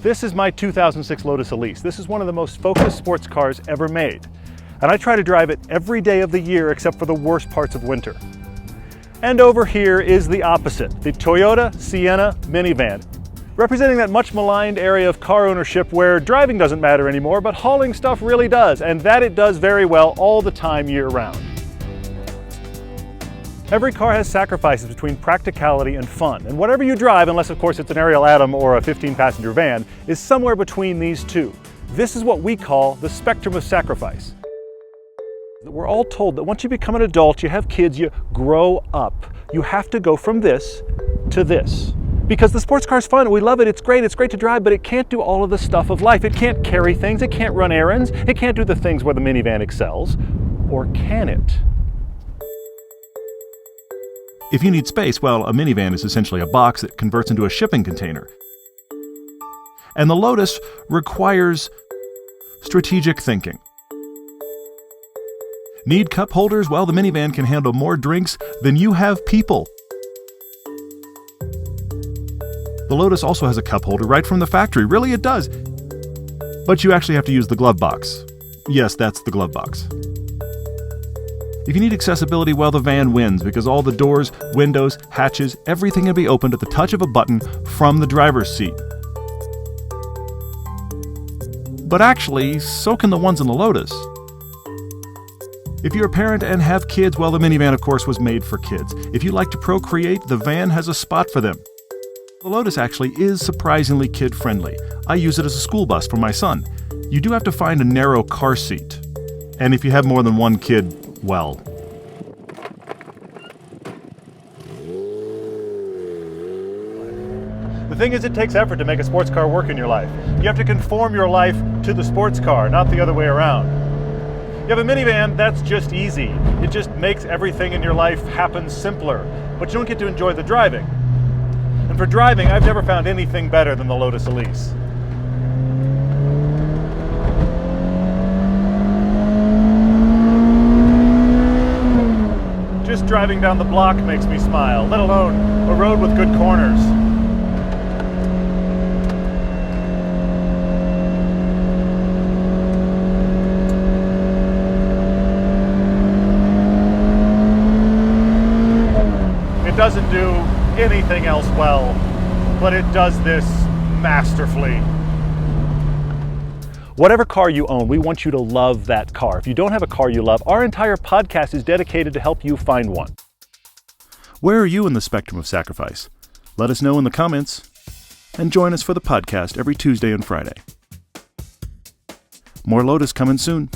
This is my 2006 Lotus Elise. This is one of the most focused sports cars ever made. And I try to drive it every day of the year except for the worst parts of winter. And over here is the opposite, the Toyota Sienna Minivan, representing that much maligned area of car ownership where driving doesn't matter anymore, but hauling stuff really does, and that it does very well all the time year-round. Every car has sacrifices between practicality and fun, and whatever you drive, unless of course it's an Ariel Atom or a 15-passenger van, is somewhere between these two. This is what we call the spectrum of sacrifice. We're all told that once you become an adult, you have kids, you grow up. You have to go from this to this. Because the sports car's fun, we love it, it's great to drive, but it can't do all of the stuff of life. It can't carry things, it can't run errands, it can't do the things where the minivan excels. Or can it? If you need space, well, a minivan is essentially a box that converts into a shipping container. And the Lotus requires strategic thinking. Need cup holders? Well, the minivan can handle more drinks than you have people. The Lotus also has a cup holder right from the factory. Really, it does. But you actually have to use the glove box. Yes, that's the glove box. If you need accessibility, well, the van wins because all the doors, windows, hatches, everything can be opened at the touch of a button from the driver's seat. But actually, so can the ones in the Lotus. If you're a parent and have kids, well, the minivan, of course, was made for kids. If you like to procreate, the van has a spot for them. The Lotus actually is surprisingly kid-friendly. I use it as a school bus for my son. You do have to find a narrow car seat. And if you have more than one kid, well. The thing is, it takes effort to make a sports car work in your life. You have to conform your life to the sports car, not the other way around. You have a minivan, that's just easy. It just makes everything in your life happen simpler, but you don't get to enjoy the driving. And for driving, I've never found anything better than the Lotus Elise. Just driving down the block makes me smile, let alone a road with good corners. It doesn't do anything else well, but it does this masterfully. Whatever car you own, we want you to love that car. If you don't have a car you love, our entire podcast is dedicated to help you find one. Where are you in the spectrum of sacrifice? Let us know in the comments, and join us for the podcast every Tuesday and Friday. More Lotus coming soon.